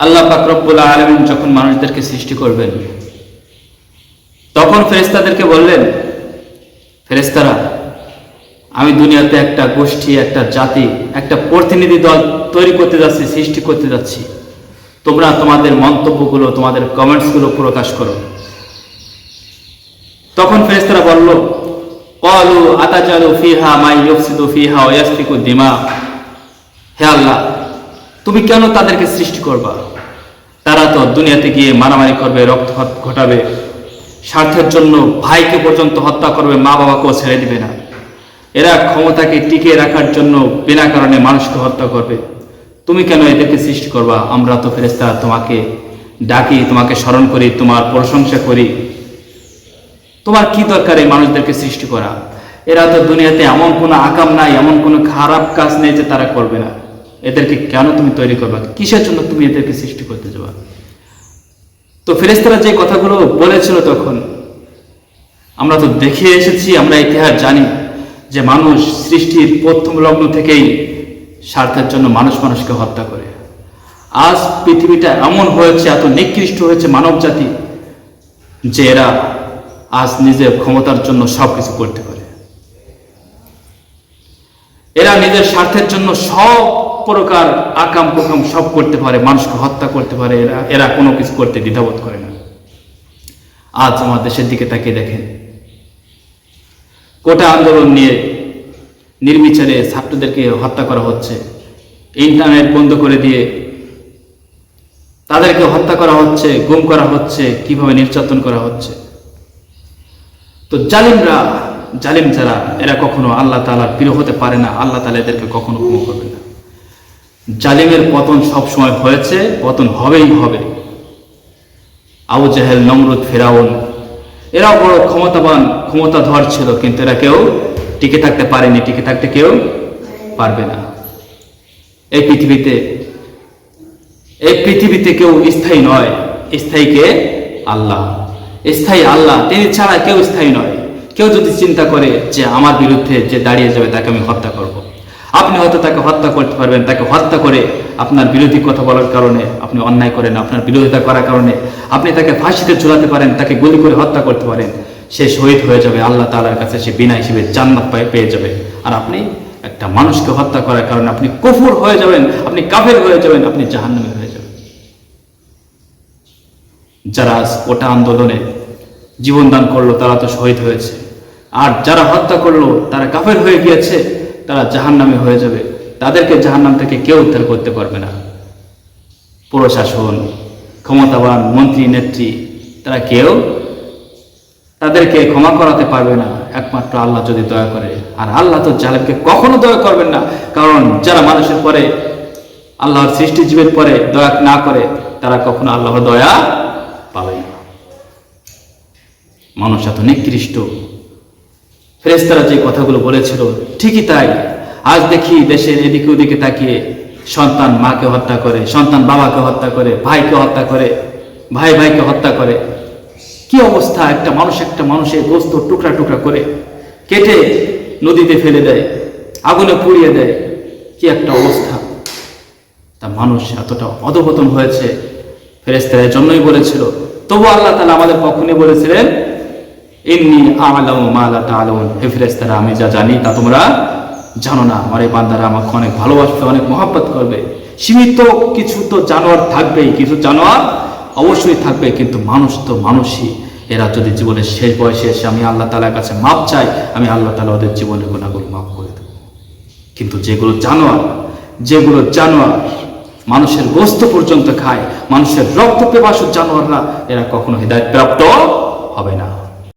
আল্লাহ পাক রব্বুল আলামিন যখন মানুষদেরকে সৃষ্টি করবেন তখন ফেরেশতাদেরকে বললেন, ফেরেশতারা, আমি দুনিয়াতে একটা গোষ্ঠী, একটা জাতি, একটা প্রতিনিধি দল তৈরি করতে যাচ্ছি, সৃষ্টি করতে যাচ্ছি। তোমরা তোমাদের মন্তব্যগুলো, তোমাদের কমেন্টসগুলো প্রকাশ করো। তখন ফেরেশতারা বলল, ক্বালু আতাজালু ফিহা মা ইউফসিদু ফিহা ওয়া ইয়াসফিকু দিমা। হে আল্লাহ, তুমি কেন তাদেরকে সৃষ্টি করবা? তারা তো দুনিয়াতে গিয়ে মারামারি করবে, রক্তপাত ঘটাবে, স্বার্থের জন্য ভাইকে পর্যন্ত হত্যা করবে, মা বাবাকেও ছেড়ে দিবে না। এরা ক্ষমতাকে টিকিয়ে রাখার জন্য বিনা কারণে মানুষকে হত্যা করবে। তুমি কেন এদেরকে সৃষ্টি করবা? আমরা তো ফেরেশতা তোমাকে ডাকি, তোমাকে স্মরণ করি, তোমার প্রশংসা করি। তোমার কি দরকার এই মানুষদেরকে সৃষ্টি করা? এরা তো দুনিয়াতে এমন কোনো আকাম নাই, এমন কোনো খারাপ কাজ নেই যে তারা করবে না। এদেরকে কেন তুমি তৈরি করবা? কিসের জন্য তুমি এদেরকে সৃষ্টি করতে যাবা? তো ফেরেশতারা যে কথাগুলো বলেছিল তখন আমরা তো দেখে এসেছি, আমরা ইতিহাস জানি যে মানুষ সৃষ্টির প্রথম লগ্ন থেকেই স্বার্থের জন্য মানুষ মানুষকে হত্যা করে। আজ পৃথিবীটা এমন হয়েছে, এত নিকৃষ্ট হয়েছে মানব জাতি যে এরা আজ নিজের ক্ষমতার জন্য সবকিছু করতে পারে। এরা নিজের স্বার্থের জন্য সব প্রকার আকাম কুকাম সব করতে পারে, মানুষকে হত্যা করতে পারে। এরা কোনো কিছু করতে দ্বিধাবোধ করে না। আজ আমার দেশের দিকে তাকিয়ে দেখেন, কোটা আন্দোলন নিয়ে নির্বিচারে ছাত্রদেরকে হত্যা করা হচ্ছে, ইন্টারনেট বন্ধ করে দিয়ে তাদেরকে হত্যা করা হচ্ছে, গুম করা হচ্ছে, কিভাবে নির্যাতন করা হচ্ছে। তো জালিম যারা, এরা কখনো আল্লাহ তাআলার প্রিয় হতে পারে না। আল্লাহ তাআলা এদেরকে কখনো ক্ষমা করবে না। জালিমের পতন সবসময় হয়েছে, পতন হবেই হবে। আবু জেহেল, নমরুদ, ফিরাউন এরাও বড় ক্ষমতাবান, ক্ষমতাধর ছিল, কিন্তু এরা কেউ টিকে থাকতে পারেনি, টিকে থাকতে কেউ পারবে না। এই পৃথিবীতে কেউ স্থায়ী নয়। স্থায়ী কে? আল্লাহ। স্থায়ী আল্লাহ, তিনি ছাড়া কেউ স্থায়ী নয়। কেউ যদি চিন্তা করে যে আমার বিরুদ্ধে যে দাঁড়িয়ে যাবে তাকে আমি হত্যা করব, আপনি হয়তো তাকে হত্যা করতে পারবেন। তাকে হত্যা করে আপনার বিরোধী কথা বলার কারণে আপনি অন্যায় করেন, আপনার বিরোধিতা করার কারণে আপনি তাকে ফাঁসিতে ঝুলাতে পারেন, তাকে গুলি করে হত্যা করতে পারেন। সে শহীদ হয়ে যাবে, আল্লাহ তাআলার কাছে সে বিনা হিসেবে জান্নাত পেয়ে যাবে। আর আপনি একটা মানুষকে হত্যা করার কারণে আপনি কুফর হয়ে যাবেন, আপনি কাফের হয়ে যাবেন, আপনি জাহান্নামী হয়ে যাবেন। যারা ওটা আন্দোলনে জীবন দান করলো তারা তো শহীদ হয়েছে, আর যারা হত্যা করলো তারা কাফের হয়ে গিয়েছে, তারা জাহান্নামী হয়ে যাবে। তাদেরকে জাহান্নাম থেকে কেউ উদ্ধার করতে পারবে না। প্রশাসন, ক্ষমতাবান মন্ত্রী, নেত্রী, তারা কেউ তাদেরকে ক্ষমা করাতে পারবে না, একমাত্র আল্লাহ যদি দয়া করে। আর আল্লাহ তো জালেমকে কখনো দয়া করবেন না, কারণ যারা মানুষের পরে, আল্লাহর সৃষ্টি জীবের পরে দয়া না করে তারা কখনো আল্লাহর দয়া পাবে না। মানুষ এত নিকৃষ্ট। ফেরেশতারা যে কথাগুলো বলেছিল ঠিকই তাই। আজ দেখি দেশের এদিকে ওদিকে তাকিয়ে সন্তান মাকে হত্যা করে, সন্তান বাবাকে হত্যা করে, ভাইকে হত্যা করে, ভাই ভাইকে হত্যা করে। কি অবস্থা! একটা মানুষের গোস্ত টুকরা টুকরা করে কেটে নদীতে ফেলে দেয়, আগুনে পুড়িয়ে দেয়। কি একটা অবস্থা! তা মানুষ এতটা অধঃপতন হয়েছে ফেরেশতারা জন্যই বলেছিল। তবু আল্লাহ তাআলা আমাদের কখনই বলেছিলেন, ইন্নী আ'লামু মা লা তা'লামুন, হে ফেরেশতারা, আমি যা জানি তা তোমরা জানো না। আমার এই বান্দারা আমাকে অনেক ভালোবাসবে, অনেক মহব্বত করবে। সীমিত কিছু তো জানোয়ার থাকবেই, কিছু জানোয়ার অবশ্যই থাকবে, কিন্তু মানুষ তো মানুষই। এরা যদি জীবনের শেষ বয়সে এসে আমি আল্লাহ তাআলার কাছে মাপ চাই, আমি আল্লাহ তাআলা ওদের জীবনের গুনাহগুলো মাফ করে দেব। কিন্তু যেগুলো জানোয়ার মানুষের গোস্ত পর্যন্ত খায়, মানুষের রক্ত পেপাসু জানোয়াররা, এরা কখনো হিদায়াত প্রাপ্ত হবে না।